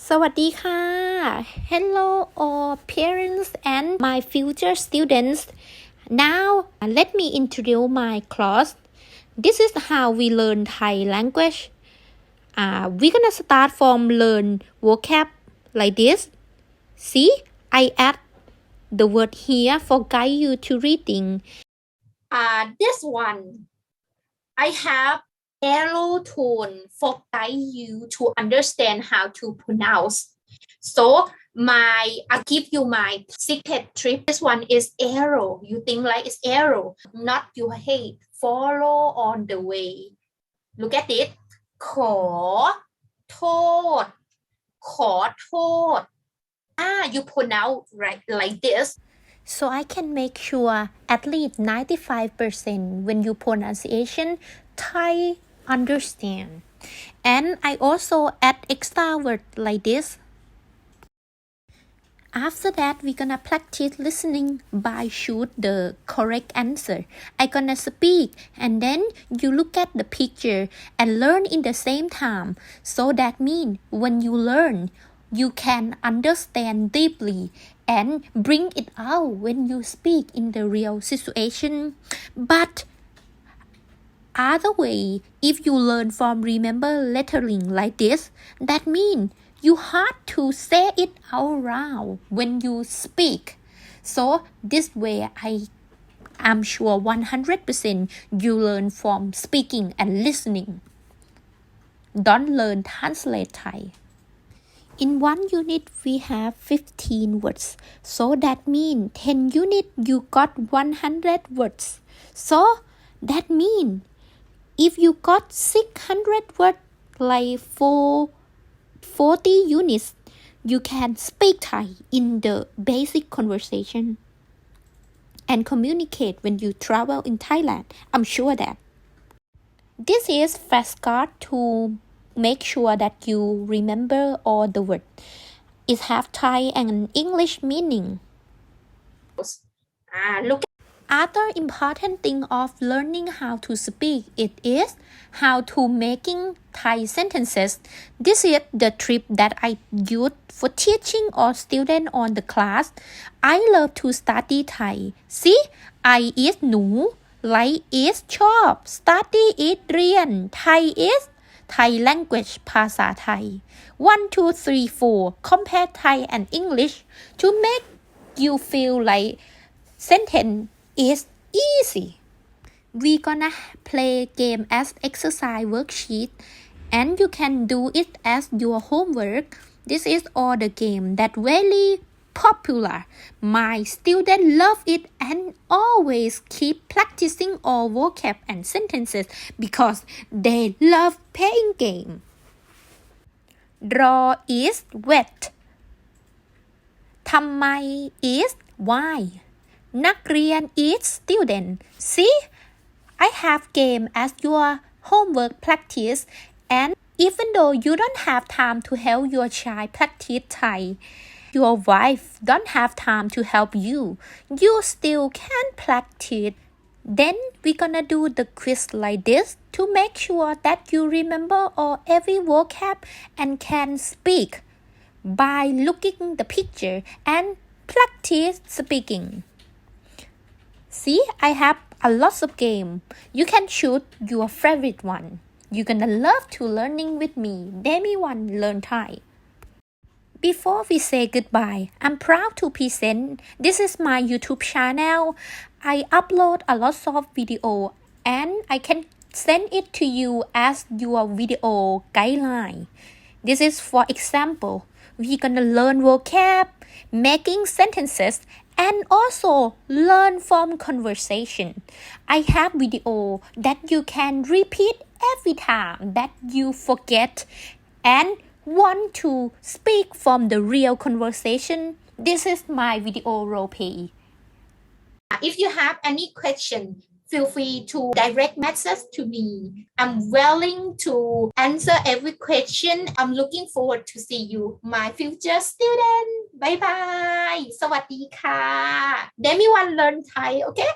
สวัสดีค่ะ Hello all parents and my future students. Now let me introduce my class. This is how we learn Thai language. We're gonna start from learn vocab like this. See, I add the word here for guide you to reading. This one, I have arrow tone for guide you to understand how to pronounce. So I give you my secret trick. This one is arrow. You think like it's arrow, not your head. Follow on the way. Look at it. ขอโทษ ขอโทษ you pronounce right like this. So I can make sure at least 95% when you pronunciation Thai understand. And I also add extra word like this. After that, we're gonna practice listening by choose the correct answer. I gonna speak and then you look at the picture and learn in the same time. So that means when you learn, you can understand deeply and bring it out when you speak in the real situation. But other way, if you learn from remember lettering like this, that means you have to say it out loud when you speak. So this way, I'm sure 100% you learn from speaking and listening. Don't learn translate Thai. In one unit, we have 15 words. So that means 10 unit, you got 100 words. So that means if you got 600 words like for 40 units, you can speak Thai in the basic conversation and communicate when you travel in Thailand. I'm sure that. This is flashcard to make sure that you remember all the words. It have Thai and English meaning. Look. Other important thing of learning how to speak it is how to making Thai sentences. This is the tip that I use for teaching all students on the class. I love to study Thai. See, I is หนู like is ชอบ study is เรียน Thai is Thai language ภาษาไทย 1 2 3 4 compare Thai and English to make you feel like sentence is easy. We gonna play game as exercise worksheet and you can do it as your homework. This is all the game that very popular. My students love it and always keep practicing all vocab and sentences because they love playing game. Draw is wet. ทำไม is why. นักเรียน is student. See, I have game as your homework practice and even though you don't have time to help your child practice Thai, your wife don't have time to help you, you still can practice. Then we're gonna do the quiz like this to make sure that you remember all every vocab and can speak by looking the picture and practice speaking. See, I have a lot of game. You can choose your favorite one. You're gonna love to learning with me. Demi one learn Thai. Before we say goodbye, I'm proud to present this is my YouTube channel. I upload a lot of video and I can send it to you as your video guideline. This is for example. We're gonna learn vocab, making sentences, and also learn from conversation. I have video that you can repeat every time that you forget and want to speak from the real conversation. This is my video role play. If you have any question, feel free to direct message to me. I'm willing to answer every question. I'm looking forward to see you, my future student. Bye bye. สวัสดีค่ะ Demi one learn Thai. Okay.